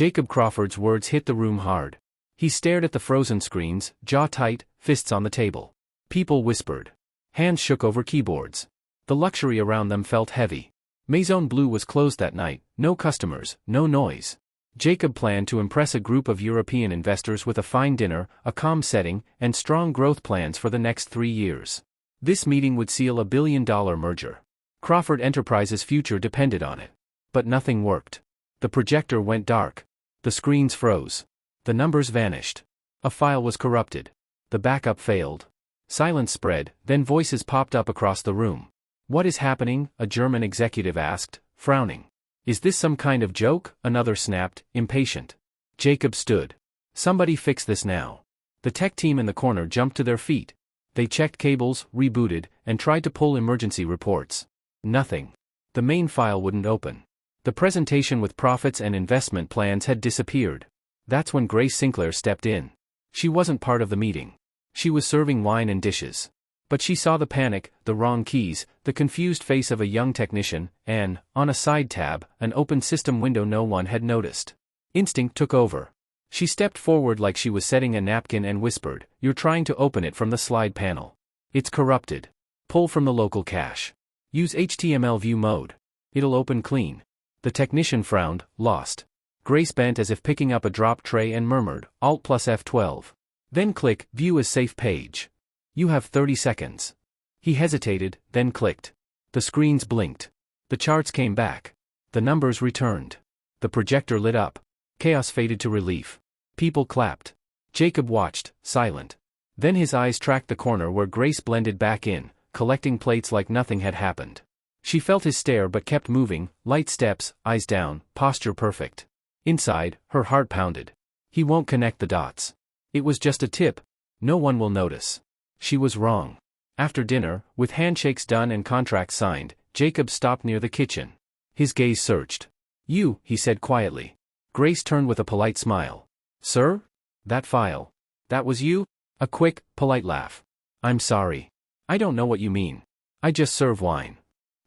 Jacob Crawford's words hit the room hard. He stared at the frozen screens, jaw tight, fists on the table. People whispered. Hands shook over keyboards. The luxury around them felt heavy. Maison Bleu was closed that night, no customers, no noise. Jacob planned to impress a group of European investors with a fine dinner, a calm setting, and strong growth plans for the next 3 years. This meeting would seal a billion-dollar merger. Crawford Enterprises' future depended on it. But nothing worked. The projector went dark. The screens froze. The numbers vanished. A file was corrupted. The backup failed. Silence spread, then voices popped up across the room. "What is happening?" a German executive asked, frowning. "Is this some kind of joke?" another snapped, impatient. Jacob stood. "Somebody fix this now." The tech team in the corner jumped to their feet. They checked cables, rebooted, and tried to pull emergency reports. Nothing. The main file wouldn't open. The presentation with profits and investment plans had disappeared. That's when Grace Sinclair stepped in. She wasn't part of the meeting. She was serving wine and dishes. But she saw the panic, the wrong keys, the confused face of a young technician, and, on a side tab, an open system window no one had noticed. Instinct took over. She stepped forward like she was setting a napkin and whispered, "You're trying to open it from the slide panel. It's corrupted. Pull from the local cache. Use HTML view mode. It'll open clean." The technician frowned, lost. Grace bent as if picking up a drop tray and murmured, "Alt plus F12. Then click, View as Safe Page. You have 30 seconds. He hesitated, then clicked. The screens blinked. The charts came back. The numbers returned. The projector lit up. Chaos faded to relief. People clapped. Jacob watched, silent. Then his eyes tracked the corner where Grace blended back in, collecting plates like nothing had happened. She felt his stare but kept moving, light steps, eyes down, posture perfect. Inside, her heart pounded. He won't connect the dots. It was just a tip. No one will notice. She was wrong. After dinner, with handshakes done and contracts signed, Jacob stopped near the kitchen. His gaze searched. "You," he said quietly. Grace turned with a polite smile. "Sir? That file. That was you?" A quick, polite laugh. "I'm sorry. I don't know what you mean. I just serve wine."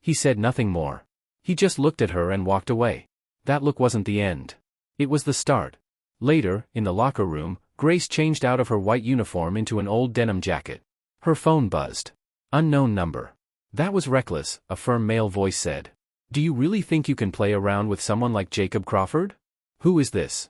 He said nothing more. He just looked at her and walked away. That look wasn't the end. It was the start. Later, in the locker room, Grace changed out of her white uniform into an old denim jacket. Her phone buzzed. Unknown number. "That was reckless," a firm male voice said. "Do you really think you can play around with someone like Jacob Crawford? Who is this?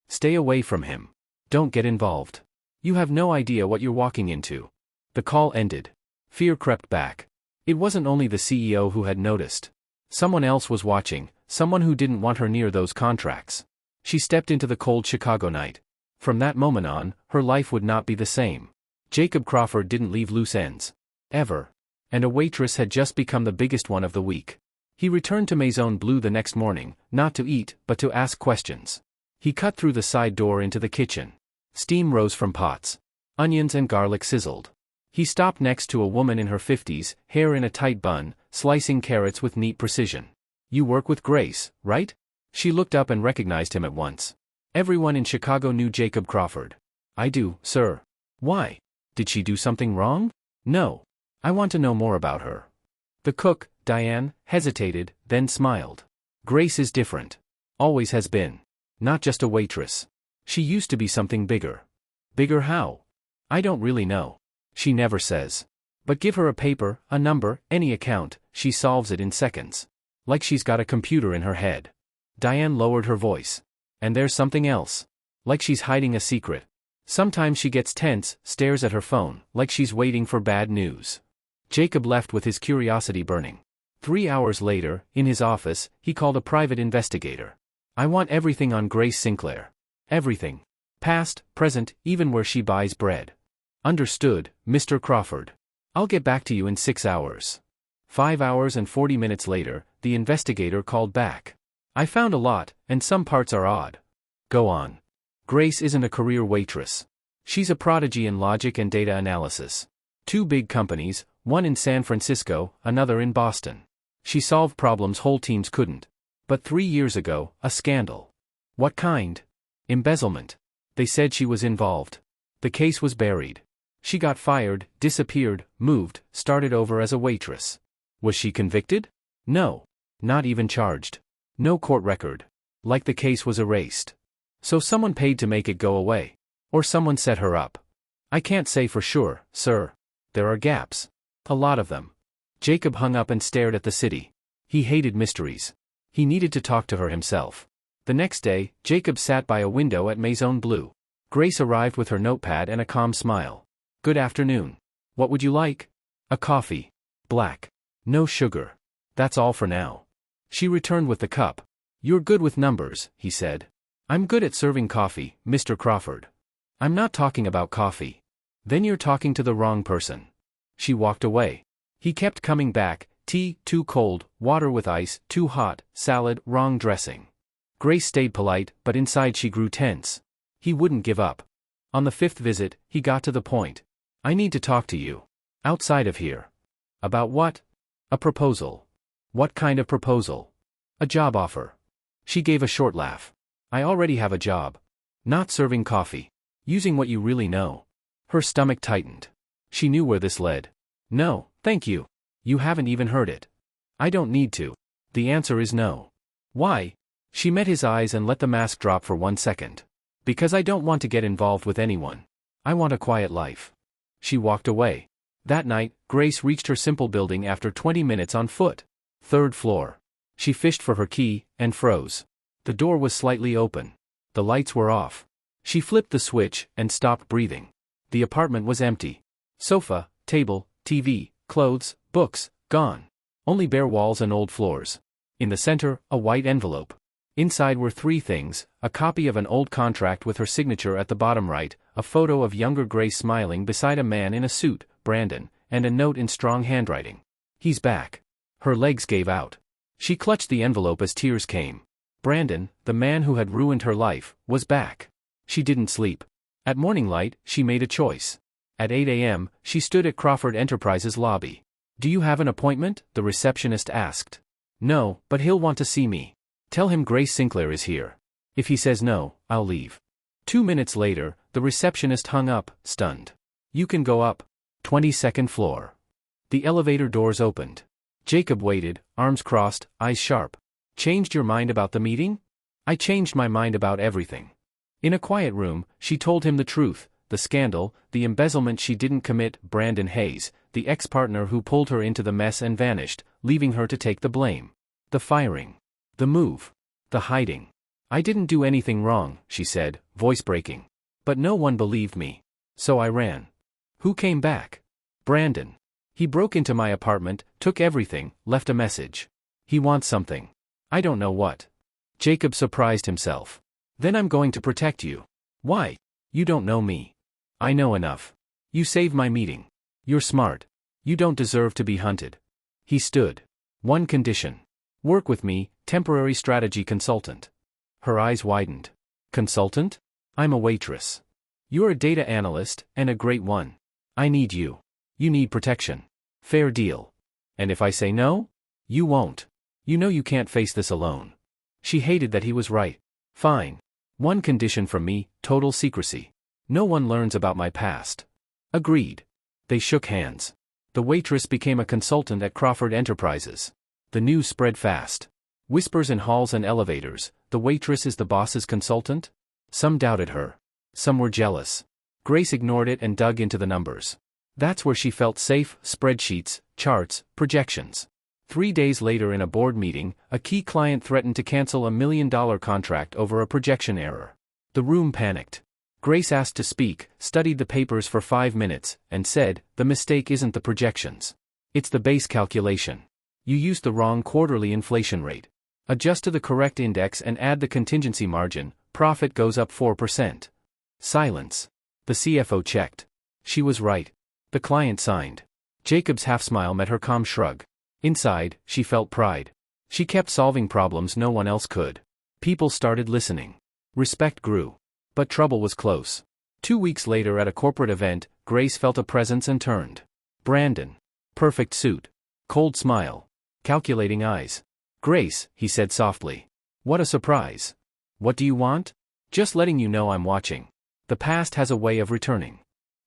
Stay away from him. Don't get involved. You have no idea what you're walking into." The call ended. Fear crept back. It wasn't only the CEO who had noticed. Someone else was watching, someone who didn't want her near those contracts. She stepped into the cold Chicago night. From that moment on, her life would not be the same. Jacob Crawford didn't leave loose ends. Ever. And a waitress had just become the biggest one of the week. He returned to Maison Bleu the next morning, not to eat, but to ask questions. He cut through the side door into the kitchen. Steam rose from pots. Onions and garlic sizzled. He stopped next to a woman in her 50s, hair in a tight bun, slicing carrots with neat precision. "You work with Grace, right?" She looked up and recognized him at once. Everyone in Chicago knew Jacob Crawford. "I do, sir." "Why? Did she do something wrong?" "No. I want to know more about her." The cook, Diane, hesitated, then smiled. "Grace is different. Always has been. Not just a waitress. She used to be something bigger." "Bigger how?" "I don't really know. She never says. But give her a paper, a number, any account, she solves it in seconds. Like she's got a computer in her head." Diane lowered her voice. "And there's something else. Like she's hiding a secret. Sometimes she gets tense, stares at her phone, like she's waiting for bad news." Jacob left with his curiosity burning. 3 hours later, in his office, he called a private investigator. "I want everything on Grace Sinclair. Everything. Past, present, even where she buys bread." "Understood, Mr. Crawford. I'll get back to you in 6 hours." 5 hours and 40 minutes later, the investigator called back. "I found a lot, and some parts are odd." "Go on." "Grace isn't a career waitress. She's a prodigy in logic and data analysis. 2 big companies, one in San Francisco, another in Boston. She solved problems whole teams couldn't. But 3 years ago, a scandal." "What kind?" "Embezzlement. They said she was involved. The case was buried. She got fired, disappeared, moved, started over as a waitress." "Was she convicted?" "No. Not even charged. No court record. Like the case was erased." So someone paid to make it go away. Or someone set her up. I can't say for sure, sir. There are gaps. A lot of them. Jacob hung up and stared at the city. He hated mysteries. He needed to talk to her himself. The next day, Jacob sat by a window at Maison Bleu. Grace arrived with her notepad and a calm smile. Good afternoon. What would you like? A coffee. Black. No sugar. That's all for now. She returned with the cup. You're good with numbers, he said. I'm good at serving coffee, Mr. Crawford. I'm not talking about coffee. Then you're talking to the wrong person. She walked away. He kept coming back, tea, too cold, water with ice, too hot, salad, wrong dressing. Grace stayed polite, but inside she grew tense. He wouldn't give up. On the fifth visit, he got to the point. I need to talk to you. Outside of here. About what? A proposal. What kind of proposal? A job offer. She gave a short laugh. I already have a job. Not serving coffee. Using what you really know. Her stomach tightened. She knew where this led. No, thank you. You haven't even heard it. I don't need to. The answer is no. Why? She met his eyes and let the mask drop for 1 second. Because I don't want to get involved with anyone. I want a quiet life. She walked away. That night, Grace reached her simple building after 20 minutes on foot. 3rd floor. She fished for her key, and froze. The door was slightly open. The lights were off. She flipped the switch, and stopped breathing. The apartment was empty. Sofa, table, TV, clothes, books, gone. Only bare walls and old floors. In the center, a white envelope. Inside were 3 things: a copy of an old contract with her signature at the bottom right, a photo of younger Grace smiling beside a man in a suit, Brandon, and a note in strong handwriting. He's back. Her legs gave out. She clutched the envelope as tears came. Brandon, the man who had ruined her life, was back. She didn't sleep. At morning light, she made a choice. At 8 a.m., she stood at Crawford Enterprises lobby. Do you have an appointment? The receptionist asked. No, but he'll want to see me. Tell him Grace Sinclair is here. If he says no, I'll leave. 2 minutes later, the receptionist hung up, stunned. You can go up. 22nd floor. The elevator doors opened. Jacob waited, arms crossed, eyes sharp. Changed your mind about the meeting? I changed my mind about everything. In a quiet room, she told him the truth, the scandal, the embezzlement she didn't commit, Brandon Hayes, the ex-partner who pulled her into the mess and vanished, leaving her to take the blame. The firing. The move. The hiding. I didn't do anything wrong, she said, voice breaking. But no one believed me. So I ran. Who came back? Brandon. He broke into my apartment, took everything, left a message. He wants something. I don't know what. Jacob surprised himself. Then I'm going to protect you. Why? You don't know me. I know enough. You saved my meeting. You're smart. You don't deserve to be hunted. He stood. One condition. Work with me, temporary strategy consultant. Her eyes widened. Consultant? I'm a waitress. You're a data analyst, and a great one. I need you. You need protection. Fair deal. And if I say no? You won't. You know you can't face this alone. She hated that he was right. Fine. One condition from me, total secrecy. No one learns about my past. Agreed. They shook hands. The waitress became a consultant at Crawford Enterprises. The news spread fast. Whispers in halls and elevators, the waitress is the boss's consultant? Some doubted her. Some were jealous. Grace ignored it and dug into the numbers. That's where she felt safe: spreadsheets, charts, projections. 3 days later in a board meeting, a key client threatened to cancel $1 million contract over a projection error. The room panicked. Grace asked to speak, studied the papers for 5 minutes, and said, the mistake isn't the projections. It's the base calculation. You used the wrong quarterly inflation rate. Adjust to the correct index and add the contingency margin, profit goes up 4%. Silence. The CFO checked. She was right. The client signed. Jacob's half-smile met her calm shrug. Inside, she felt pride. She kept solving problems no one else could. People started listening. Respect grew. But trouble was close. 2 weeks later at a corporate event, Grace felt a presence and turned. Brandon. Perfect suit. Cold smile. Calculating eyes. Grace, he said softly. What a surprise. What do you want? Just letting you know I'm watching. The past has a way of returning.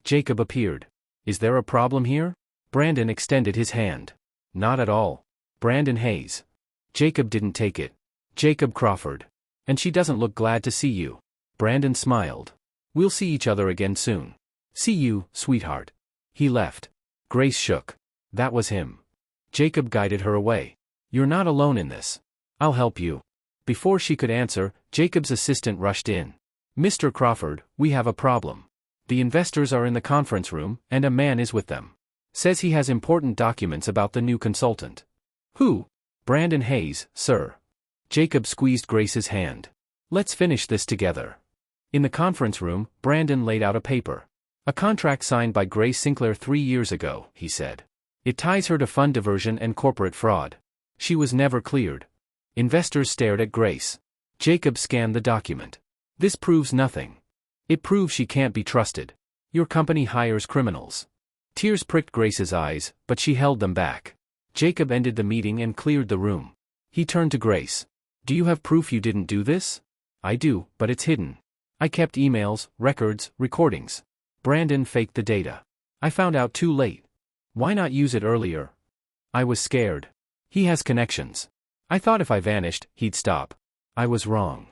Jacob appeared. Is there a problem here? Brandon extended his hand. Not at all. Brandon Hayes. Jacob didn't take it. Jacob Crawford. And she doesn't look glad to see you. Brandon smiled. We'll see each other again soon. See you, sweetheart. He left. Grace shook. That was him. Jacob guided her away. You're not alone in this. I'll help you. Before she could answer, Jacob's assistant rushed in. Mr. Crawford, we have a problem. The investors are in the conference room, and a man is with them. Says he has important documents about the new consultant. Who? Brandon Hayes, sir. Jacob squeezed Grace's hand. Let's finish this together. In the conference room, Brandon laid out a paper. A contract signed by Grace Sinclair 3 years ago, he said. It ties her to fund diversion and corporate fraud. She was never cleared. Investors stared at Grace. Jacob scanned the document. This proves nothing. It proves she can't be trusted. Your company hires criminals. Tears pricked Grace's eyes, but she held them back. Jacob ended the meeting and cleared the room. He turned to Grace. Do you have proof you didn't do this? I do, but it's hidden. I kept emails, records, recordings. Brandon faked the data. I found out too late. Why not use it earlier? I was scared. He has connections. I thought if I vanished, he'd stop. I was wrong.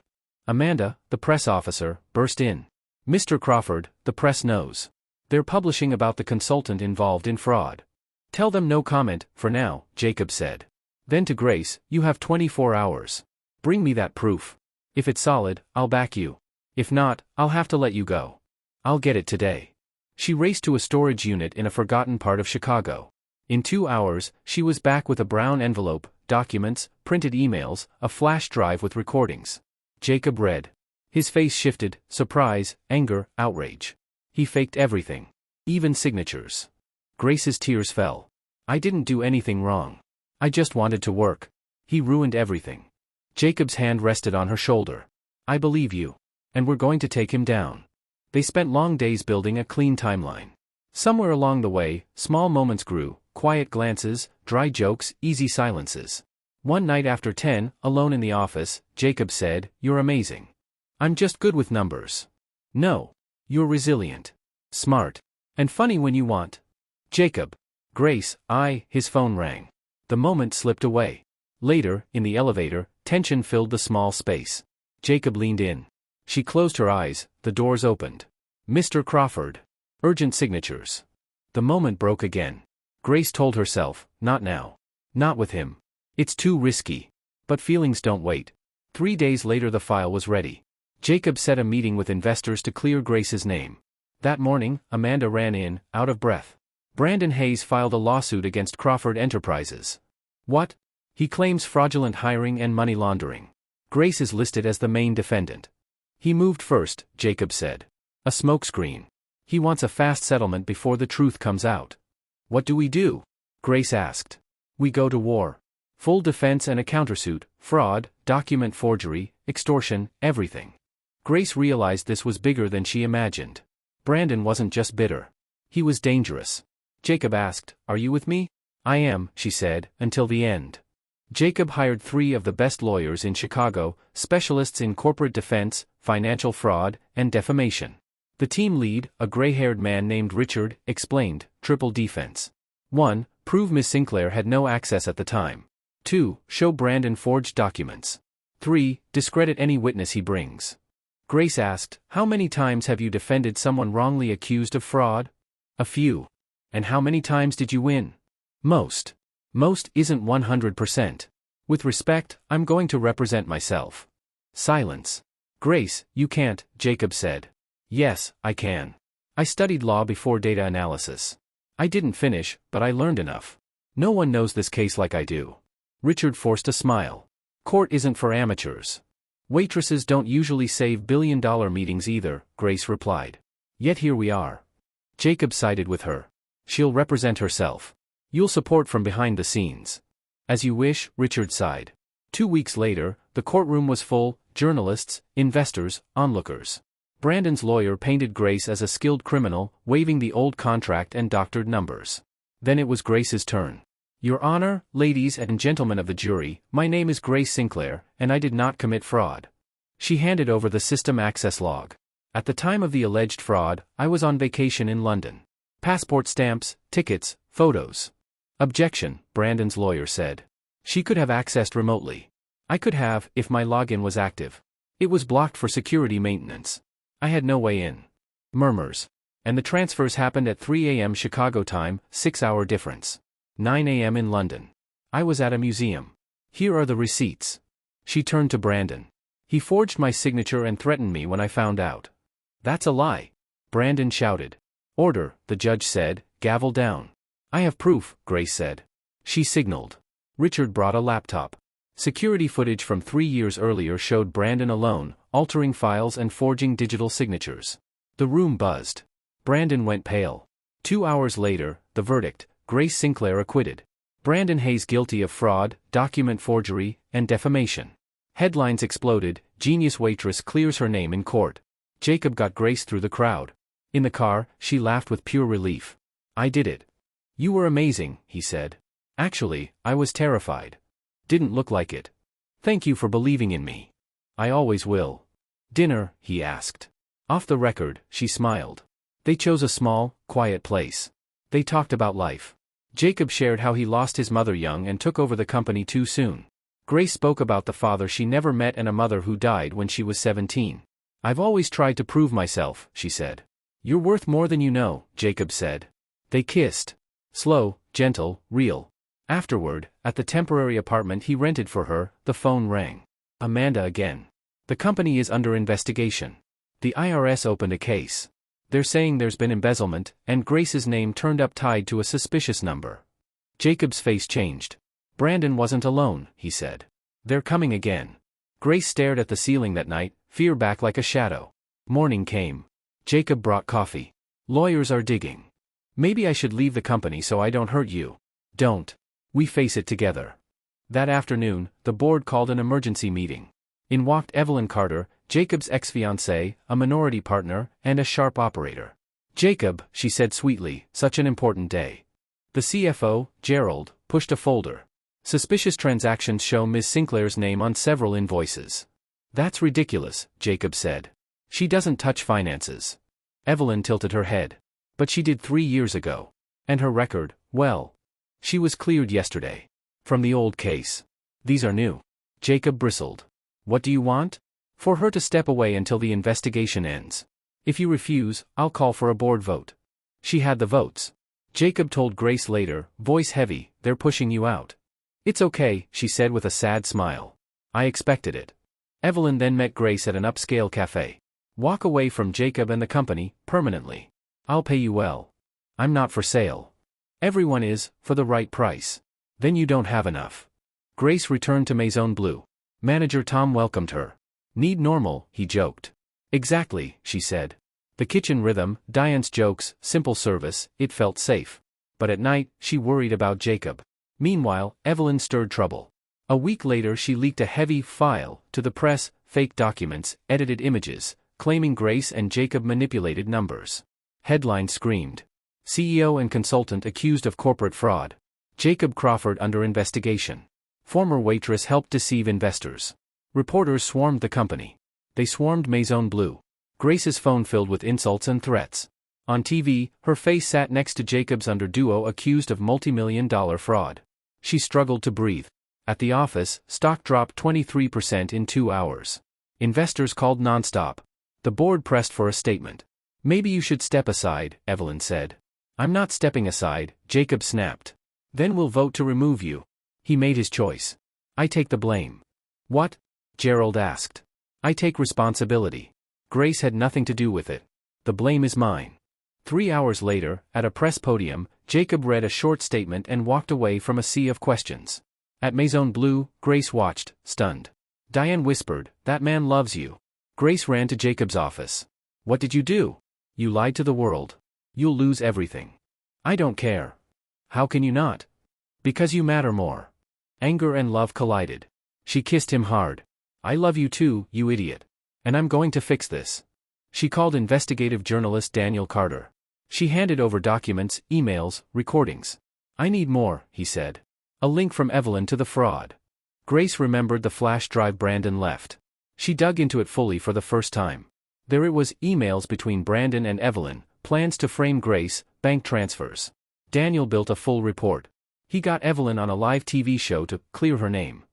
Amanda, the press officer, burst in. Mr. Crawford, the press knows. They're publishing about the consultant involved in fraud. Tell them no comment, for now, Jacob said. Then to Grace, you have 24 hours. Bring me that proof. If it's solid, I'll back you. If not, I'll have to let you go. I'll get it today. She raced to a storage unit in a forgotten part of Chicago. In 2 hours, she was back with a brown envelope, documents, printed emails, a flash drive with recordings. Jacob read. His face shifted, surprise, anger, outrage. He faked everything. Even signatures. Grace's tears fell. I didn't do anything wrong. I just wanted to work. He ruined everything. Jacob's hand rested on her shoulder. I believe you. And we're going to take him down. They spent long days building a clean timeline. Somewhere along the way, small moments grew, quiet glances, dry jokes, easy silences. One night after 10, alone in the office, Jacob said, You're amazing. I'm just good with numbers. No. You're resilient. Smart. And funny when you want. Jacob. Grace, his phone rang. The moment slipped away. Later, in the elevator, tension filled the small space. Jacob leaned in. She closed her eyes, the doors opened. Mr. Crawford. Urgent signatures. The moment broke again. Grace told herself, not now. Not with him. It's too risky. But feelings don't wait. 3 days later the file was ready. Jacob set a meeting with investors to clear Grace's name. That morning, Amanda ran in, out of breath. Brandon Hayes filed a lawsuit against Crawford Enterprises. What? He claims fraudulent hiring and money laundering. Grace is listed as the main defendant. He moved first, Jacob said. A smokescreen. He wants a fast settlement before the truth comes out. What do we do? Grace asked. We go to war. Full defense and a countersuit, fraud, document forgery, extortion, everything. Grace realized this was bigger than she imagined. Brandon wasn't just bitter. He was dangerous. Jacob asked, Are you with me? I am, she said, until the end. Jacob hired 3 of the best lawyers in Chicago, specialists in corporate defense, financial fraud, and defamation. The team lead, a gray-haired man named Richard, explained, triple defense. 1. Prove Ms. Sinclair had no access at the time. 2. Show Brandon forged documents. 3. Discredit any witness he brings. Grace asked, How many times have you defended someone wrongly accused of fraud? A few. And how many times did you win? Most. Most isn't 100%. With respect, I'm going to represent myself. Silence. Grace, you can't, Jacob said. Yes, I can. I studied law before data analysis. I didn't finish, but I learned enough. No one knows this case like I do. Richard forced a smile. Court isn't for amateurs. Waitresses don't usually save billion-dollar meetings either, Grace replied. Yet here we are. Jacob sided with her. She'll represent herself. You'll support from behind the scenes. As you wish, Richard sighed. 2 weeks later, the courtroom was full, journalists, investors, onlookers. Brandon's lawyer painted Grace as a skilled criminal, waving the old contract and doctored numbers. Then it was Grace's turn. Your Honor, ladies and gentlemen of the jury, my name is Grace Sinclair, and I did not commit fraud. She handed over the system access log. At the time of the alleged fraud, I was on vacation in London. Passport stamps, tickets, photos. Objection, Brandon's lawyer said. She could have accessed remotely. I could have, if my login was active. It was blocked for security maintenance. I had no way in. Murmurs. And the transfers happened at 3 a.m. Chicago time, 6-hour difference. 9 a.m. in London. I was at a museum. Here are the receipts. She turned to Brandon. He forged my signature and threatened me when I found out. That's a lie. Brandon shouted. Order, the judge said, gavel down. I have proof, Grace said. She signaled. Richard brought a laptop. Security footage from 3 years earlier showed Brandon alone, altering files and forging digital signatures. The room buzzed. Brandon went pale. 2 hours later, the verdict, Grace Sinclair acquitted. Brandon Hayes guilty of fraud, document forgery, and defamation. Headlines exploded, genius waitress clears her name in court. Jacob got Grace through the crowd. In the car, she laughed with pure relief. I did it. You were amazing, he said. Actually, I was terrified. Didn't look like it. Thank you for believing in me. I always will. Dinner, he asked. Off the record, she smiled. They chose a small, quiet place. They talked about life. Jacob shared how he lost his mother young and took over the company too soon. Grace spoke about the father she never met and a mother who died when she was 17. I've always tried to prove myself, she said. You're worth more than you know, Jacob said. They kissed. Slow, gentle, real. Afterward, at the temporary apartment he rented for her, the phone rang. Amanda again. The company is under investigation. The IRS opened a case. They're saying there's been embezzlement, and Grace's name turned up tied to a suspicious number. Jacob's face changed. Brandon wasn't alone, he said. They're coming again. Grace stared at the ceiling that night, fear back like a shadow. Morning came. Jacob brought coffee. Lawyers are digging. Maybe I should leave the company so I don't hurt you. Don't. We face it together. That afternoon, the board called an emergency meeting. In walked Evelyn Carter, Jacob's ex-fiancée, a minority partner, and a sharp operator. Jacob, she said sweetly, such an important day. The CFO, Gerald, pushed a folder. Suspicious transactions show Ms. Sinclair's name on several invoices. That's ridiculous, Jacob said. She doesn't touch finances. Evelyn tilted her head. But she did 3 years ago. And her record, well. She was cleared yesterday. From the old case. These are new. Jacob bristled. What do you want? For her to step away until the investigation ends. If you refuse, I'll call for a board vote. She had the votes. Jacob told Grace later, voice heavy, they're pushing you out. It's okay, she said with a sad smile. I expected it. Evelyn then met Grace at an upscale cafe. Walk away from Jacob and the company, permanently. I'll pay you well. I'm not for sale. Everyone is, for the right price. Then you don't have enough. Grace returned to Maison Bleu. Manager Tom welcomed her. Need normal, he joked. Exactly, she said. The kitchen rhythm, Diane's jokes, simple service, it felt safe. But at night, she worried about Jacob. Meanwhile, Evelyn stirred trouble. A week later she leaked a heavy file to the press, fake documents, edited images, claiming Grace and Jacob manipulated numbers. Headline screamed. CEO and consultant accused of corporate fraud. Jacob Crawford under investigation. Former waitress helped deceive investors. Reporters swarmed the company. They swarmed Maison Bleu. Grace's phone filled with insults and threats. On TV, her face sat next to Jacob's under duo accused of multi-million-dollar fraud. She struggled to breathe. At the office, stock dropped 23% in 2 hours. Investors called nonstop. The board pressed for a statement. Maybe you should step aside, Evelyn said. I'm not stepping aside, Jacob snapped. Then we'll vote to remove you. He made his choice. I take the blame. What? Gerald asked. I take responsibility. Grace had nothing to do with it. The blame is mine. 3 hours later, at a press podium, Jacob read a short statement and walked away from a sea of questions. At Maison Bleu, Grace watched, stunned. Diane whispered, that man loves you. Grace ran to Jacob's office. What did you do? You lied to the world. You'll lose everything. I don't care. How can you not? Because you matter more. Anger and love collided. She kissed him hard. I love you too, you idiot. And I'm going to fix this. She called investigative journalist Daniel Carter. She handed over documents, emails, recordings. I need more, he said. A link from Evelyn to the fraud. Grace remembered the flash drive Brandon left. She dug into it fully for the first time. There it was, emails between Brandon and Evelyn, plans to frame Grace, bank transfers. Daniel built a full report. He got Evelyn on a live TV show to clear her name.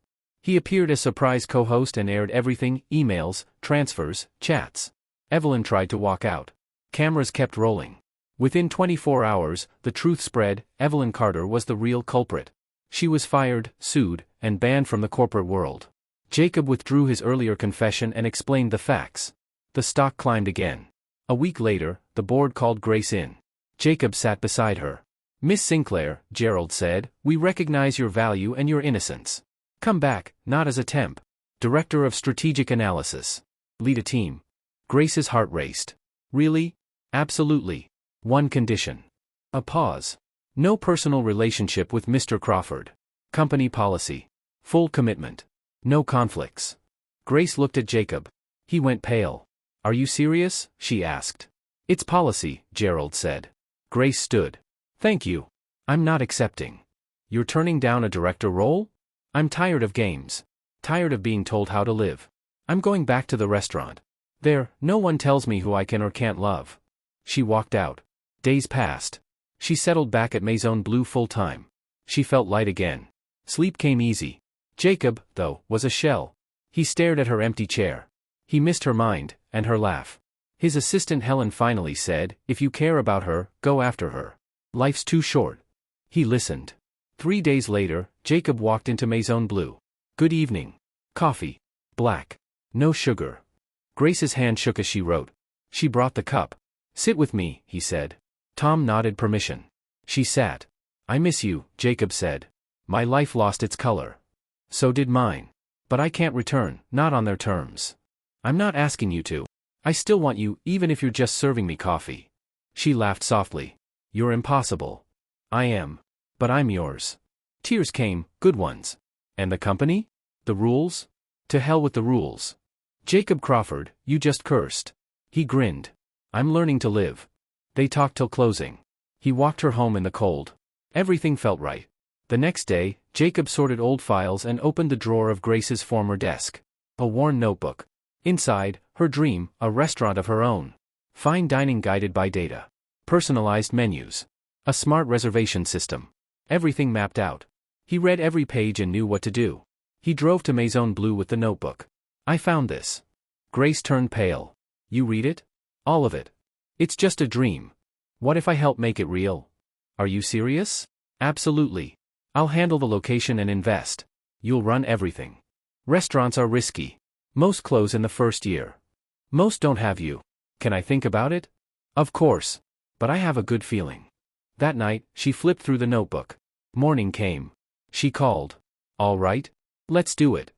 He appeared as surprise co-host and aired everything: emails, transfers, chats. Evelyn tried to walk out. Cameras kept rolling. Within 24 hours, the truth spread: Evelyn Carter was the real culprit. She was fired, sued, and banned from the corporate world. Jacob withdrew his earlier confession and explained the facts. The stock climbed again. A week later, the board called Grace in. Jacob sat beside her. "Miss Sinclair," Gerald said, "we recognize your value and your innocence. Come back, not as a temp. Director of Strategic Analysis. Lead a team." Grace's heart raced. "Really?" "Absolutely. One condition." A pause. "No personal relationship with Mr. Crawford. Company policy. Full commitment. No conflicts." Grace looked at Jacob. He went pale. "Are you serious?" she asked. "It's policy," Gerald said. Grace stood. "Thank you. I'm not accepting." "You're turning down a director role?" "I'm tired of games. Tired of being told how to live. I'm going back to the restaurant. There, no one tells me who I can or can't love." She walked out. Days passed. She settled back at Maison Bleu full-time. She felt light again. Sleep came easy. Jacob, though, was a shell. He stared at her empty chair. He missed her mind, and her laugh. His assistant Helen finally said, "If you care about her, go after her. Life's too short." He listened. 3 days later, Jacob walked into Maison Bleu. "Good evening. Coffee. Black. No sugar." Grace's hand shook as she wrote. She brought the cup. "Sit with me," he said. Tom nodded permission. She sat. "I miss you," Jacob said. "My life lost its color." "So did mine. But I can't return, not on their terms." "I'm not asking you to. I still want you, even if you're just serving me coffee." She laughed softly. "You're impossible." "I am. But I'm yours." Tears came, good ones. "And the company? The rules?" "To hell with the rules. Jacob Crawford, you just cursed." He grinned. "I'm learning to live." They talked till closing. He walked her home in the cold. Everything felt right. The next day, Jacob sorted old files and opened the drawer of Grace's former desk. A worn notebook. Inside, her dream, a restaurant of her own. Fine dining guided by data. Personalized menus. A smart reservation system. Everything mapped out. He read every page and knew what to do. He drove to Maison Bleu with the notebook. "I found this." Grace turned pale. "You read it? All of it?" "It's just a dream. What if I help make it real?" "Are you serious?" "Absolutely. I'll handle the location and invest. You'll run everything. Restaurants are risky. Most close in the first year. Most don't have you. Can I think about it?" "Of course. But I have a good feeling." That night, she flipped through the notebook. Morning came. She called. "All right. Let's do it."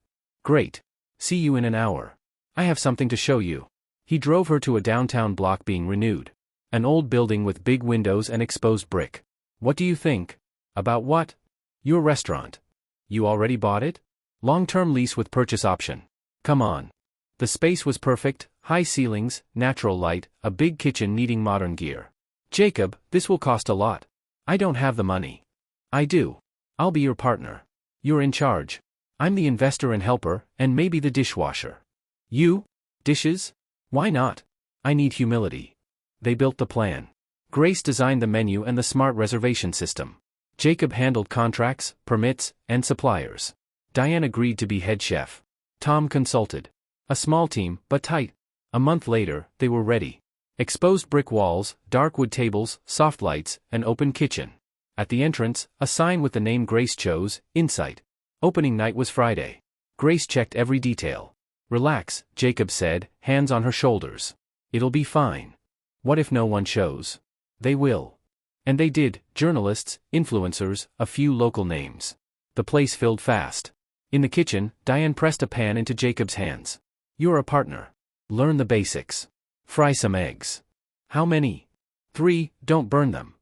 "Great. See you in an hour. I have something to show you." He drove her to a downtown block being renewed. An old building with big windows and exposed brick. "What do you think?" "About what?" "Your restaurant." "You already bought it?" "Long-term lease with purchase option." "Come on." The space was perfect: high ceilings, natural light, a big kitchen needing modern gear. "Jacob, this will cost a lot." "I don't have the money." "I do. I'll be your partner. You're in charge. I'm the investor and helper, and maybe the dishwasher." "You? Dishes? Why not?" "I need humility." They built the plan. Grace designed the menu and the smart reservation system. Jacob handled contracts, permits, and suppliers. Diane agreed to be head chef. Tom consulted. A small team, but tight. A month later, they were ready. Exposed brick walls, dark wood tables, soft lights, an open kitchen. At the entrance, a sign with the name Grace chose, Insight. Opening night was Friday. Grace checked every detail. "Relax," Jacob said, hands on her shoulders. "It'll be fine. What if no one shows?" "They will." And they did: journalists, influencers, a few local names. The place filled fast. In the kitchen, Diane pressed a pan into Jacob's hands. "You're a partner. Learn the basics. Fry some eggs." "How many?" "3, don't burn them."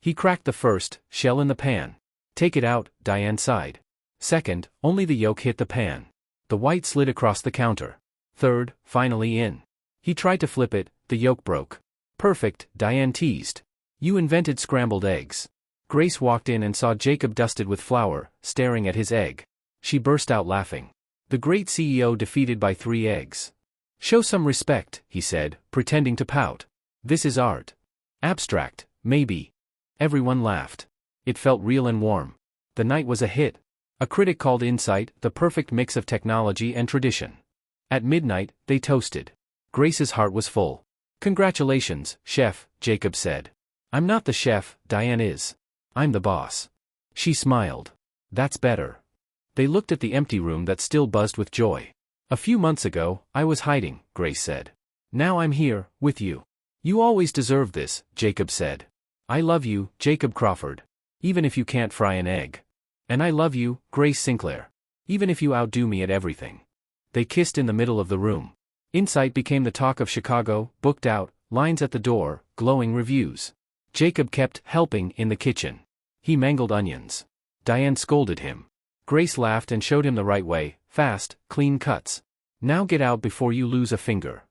He cracked the first shell in the pan. "Take it out," Diane sighed. Second, only the yolk hit the pan. The white slid across the counter. Third, finally in. He tried to flip it, the yolk broke. "Perfect," Diane teased. "You invented scrambled eggs." Grace walked in and saw Jacob dusted with flour, staring at his egg. She burst out laughing. The great CEO defeated by 3 eggs. "Show some respect," he said, pretending to pout. "This is art." "Abstract, maybe." Everyone laughed. It felt real and warm. The night was a hit. A critic called Insight the perfect mix of technology and tradition. At midnight, they toasted. Grace's heart was full. "Congratulations, chef," Jacob said. "I'm not the chef, Diane is. I'm the boss." She smiled. "That's better." They looked at the empty room that still buzzed with joy. "A few months ago, I was hiding," Grace said. "Now I'm here, with you." "You always deserved this," Jacob said. "I love you, Jacob Crawford. Even if you can't fry an egg. And I love you, Grace Sinclair. Even if you outdo me at everything." They kissed in the middle of the room. Insight became the talk of Chicago, booked out, lines at the door, glowing reviews. Jacob kept helping in the kitchen. He mangled onions. Diane scolded him. Grace laughed and showed him the right way, fast, clean cuts. "Now get out before you lose a finger."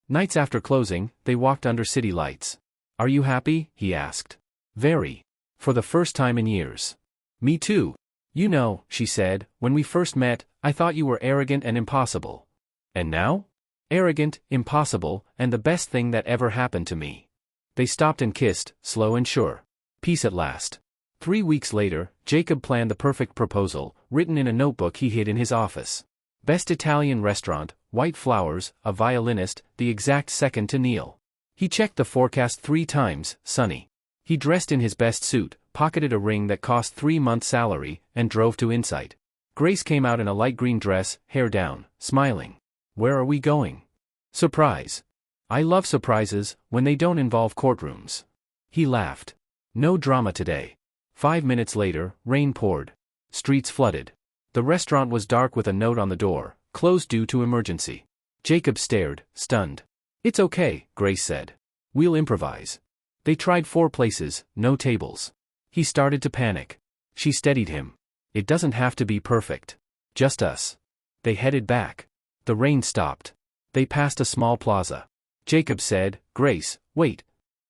Nights after closing, they walked under city lights. "Are you happy?" he asked. "Very. For the first time in years." "Me too. You know," she said, "when we first met, I thought you were arrogant and impossible. And now? Arrogant, impossible, and the best thing that ever happened to me." They stopped and kissed, slow and sure. Peace at last. 3 weeks later, Jacob planned the perfect proposal, written in a notebook he hid in his office. Best Italian restaurant, white flowers, a violinist, the exact second to Neil. He checked the forecast 3 times, sunny. He dressed in his best suit, pocketed a ring that cost 3 months' salary, and drove to Insight. Grace came out in a light green dress, hair down, smiling. "Where are we going?" "Surprise. I love surprises, when they don't involve courtrooms." He laughed. "No drama today." 5 minutes later, rain poured. Streets flooded. The restaurant was dark with a note on the door, "Closed due to emergency." Jacob stared, stunned. "It's okay," Grace said. "We'll improvise." They tried 4 places, no tables. He started to panic. She steadied him. "It doesn't have to be perfect. Just us." They headed back. The rain stopped. They passed a small plaza. Jacob said, "Grace, wait."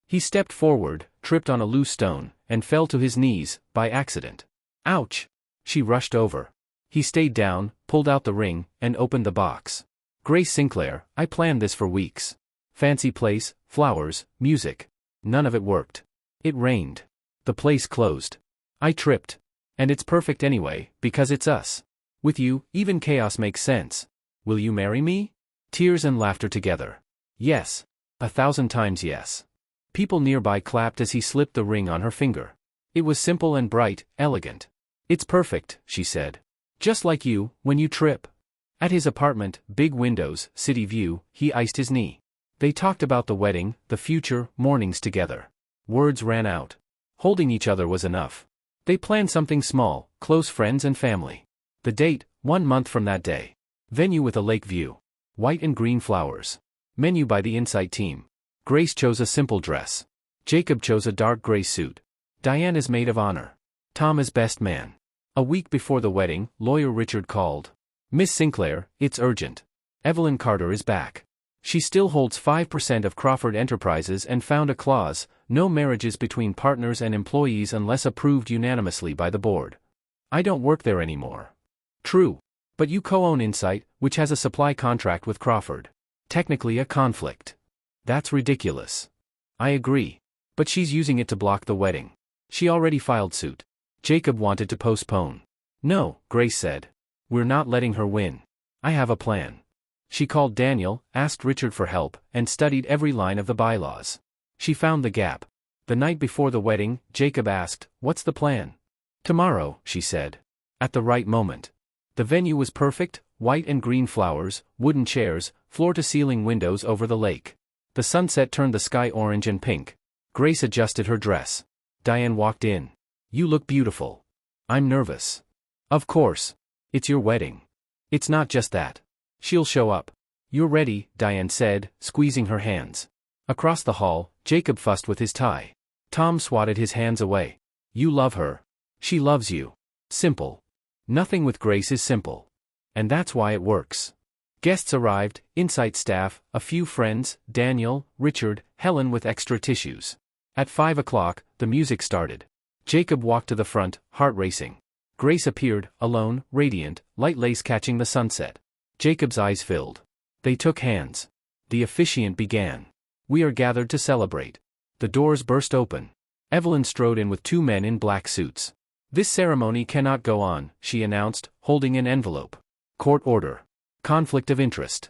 He stepped forward, tripped on a loose stone, and fell to his knees, by accident. "Ouch!" She rushed over. He stayed down, pulled out the ring, and opened the box. "Grace Sinclair, I planned this for weeks. Fancy place, flowers, music. None of it worked. It rained. The place closed. I tripped. And it's perfect anyway, because it's us. With you, even chaos makes sense. Will you marry me?" Tears and laughter together. "Yes. 1,000 times yes." People nearby clapped as he slipped the ring on her finger. It was simple and bright, elegant. "It's perfect," she said. "Just like you, when you trip." At his apartment, big windows, city view, he iced his knee. They talked about the wedding, the future, mornings together. Words ran out. Holding each other was enough. They planned something small, close friends and family. The date, 1 month from that day. Venue with a lake view. White and green flowers. Menu by the Insight team. Grace chose a simple dress. Jacob chose a dark gray suit. Diane is maid of honor. Tom is best man. A week before the wedding, lawyer Richard called. "Miss Sinclair, it's urgent. Evelyn Carter is back. She still holds 5% of Crawford Enterprises and found a clause, no marriages between partners and employees unless approved unanimously by the board. I don't work there anymore." "True. But you co-own Insight, which has a supply contract with Crawford. Technically a conflict." "That's ridiculous." "I agree. But she's using it to block the wedding. She already filed suit." Jacob wanted to postpone. "No," Grace said. "We're not letting her win. I have a plan." She called Daniel, asked Richard for help, and studied every line of the bylaws. She found the gap. The night before the wedding, Jacob asked, "What's the plan?" "Tomorrow," she said. At the right moment. The venue was perfect, white and green flowers, wooden chairs, floor-to-ceiling windows over the lake. The sunset turned the sky orange and pink. Grace adjusted her dress. Diane walked in. "You look beautiful." "I'm nervous." "Of course. It's your wedding." "It's not just that. She'll show up." "You're ready," Diane said, squeezing her hands. Across the hall, Jacob fussed with his tie. Tom swatted his hands away. "You love her. She loves you. Simple. Nothing with Grace is simple. And that's why it works." Guests arrived, Insight staff, a few friends, Daniel, Richard, Helen with extra tissues. At 5 o'clock, the music started. Jacob walked to the front, heart racing. Grace appeared, alone, radiant, light lace catching the sunset. Jacob's eyes filled. They took hands. The officiant began. "We are gathered to celebrate." The doors burst open. Evelyn strode in with 2 men in black suits. This ceremony cannot go on, she announced, holding an envelope. Court order. Conflict of interest.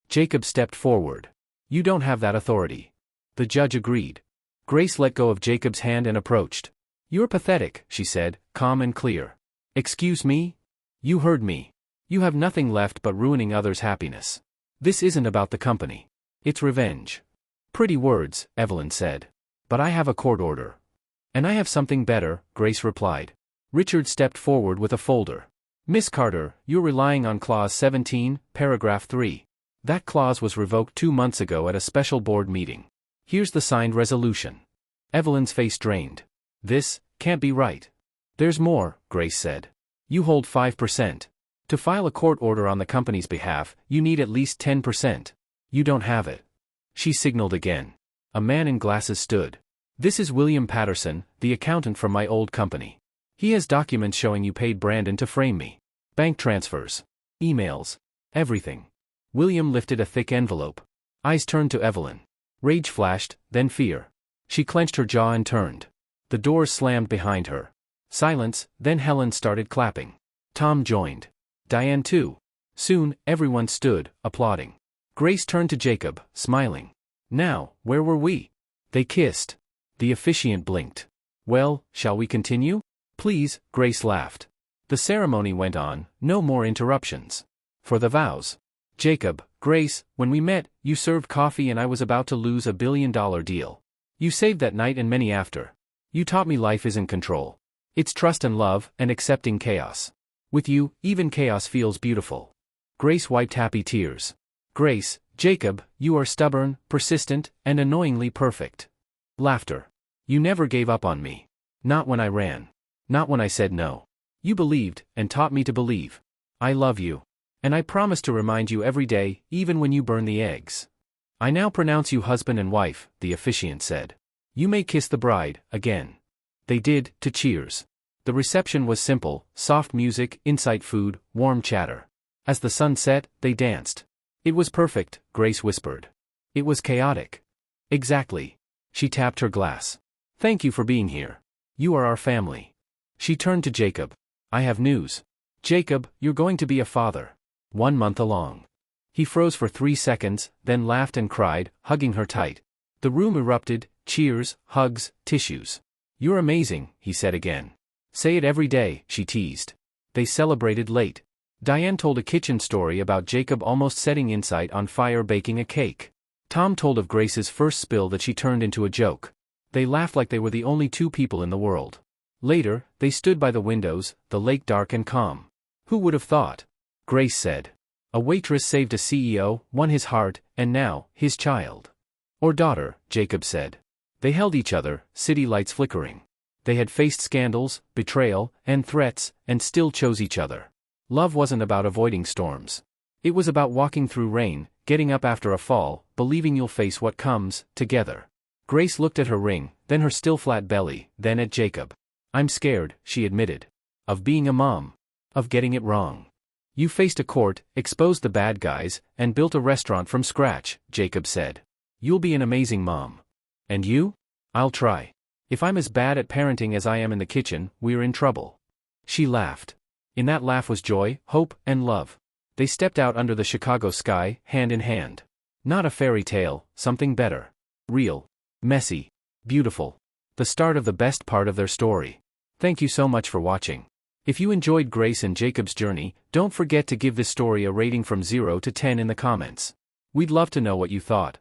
Jacob stepped forward. You don't have that authority. The judge agreed. Grace let go of Jacob's hand and approached. You're pathetic, she said, calm and clear. Excuse me? You heard me. You have nothing left but ruining others' happiness. This isn't about the company. It's revenge. Pretty words, Evelyn said. But I have a court order. And I have something better, Grace replied. Richard stepped forward with a folder. Miss Carter, you're relying on Clause 17, Paragraph 3. That clause was revoked 2 months ago at a special board meeting. Here's the signed resolution. Evelyn's face drained. This can't be right. There's more, Grace said. You hold 5%. To file a court order on the company's behalf, you need at least 10%. You don't have it. She signaled again. A man in glasses stood. This is William Patterson, the accountant from my old company. He has documents showing you paid Brandon to frame me. Bank transfers. Emails. Everything. William lifted a thick envelope. Eyes turned to Evelyn. Rage flashed, then fear. She clenched her jaw and turned. The doors slammed behind her. Silence, then Helen started clapping. Tom joined. Diane too. Soon, everyone stood, applauding. Grace turned to Jacob, smiling. Now, where were we? They kissed. The officiant blinked. Well, shall we continue? Please, Grace laughed. The ceremony went on, no more interruptions. For the vows. Jacob, Grace, when we met, you served coffee and I was about to lose $1 billion deal. You saved that night and many after. You taught me life isn't control. It's trust and love, and accepting chaos. With you, even chaos feels beautiful. Grace wiped happy tears. Grace, Jacob, you are stubborn, persistent, and annoyingly perfect. Laughter. You never gave up on me. Not when I ran. Not when I said no. You believed, and taught me to believe. I love you. And I promise to remind you every day, even when you burn the eggs. I now pronounce you husband and wife, the officiant said. You may kiss the bride, again. They did, to cheers. The reception was simple, soft music, inside food, warm chatter. As the sun set, they danced. It was perfect, Grace whispered. It was chaotic. Exactly. She tapped her glass. Thank you for being here. You are our family. She turned to Jacob. I have news. Jacob, you're going to be a father. 1 month along. He froze for 3 seconds, then laughed and cried, hugging her tight. The room erupted, cheers, hugs, tissues. You're amazing, he said again. Say it every day, she teased. They celebrated late. Diane told a kitchen story about Jacob almost setting Insight on fire baking a cake. Tom told of Grace's first spill that she turned into a joke. They laughed like they were the only 2 people in the world. Later, they stood by the windows, the lake dark and calm. Who would have thought? Grace said. A waitress saved a CEO, won his heart, and now, his child. Or daughter, Jacob said. They held each other, city lights flickering. They had faced scandals, betrayal, and threats, and still chose each other. Love wasn't about avoiding storms. It was about walking through rain, getting up after a fall, believing you'll face what comes, together. Grace looked at her ring, then her still flat belly, then at Jacob. I'm scared, she admitted. Of being a mom. Of getting it wrong. You faced a court, exposed the bad guys, and built a restaurant from scratch, Jacob said. You'll be an amazing mom. And you? I'll try. If I'm as bad at parenting as I am in the kitchen, we're in trouble. She laughed. In that laugh was joy, hope, and love. They stepped out under the Chicago sky, hand in hand. Not a fairy tale, something better. Real. Messy. Beautiful. The start of the best part of their story. Thank you so much for watching. If you enjoyed Grace and Jacob's journey, don't forget to give this story a rating from 0 to 10 in the comments. We'd love to know what you thought.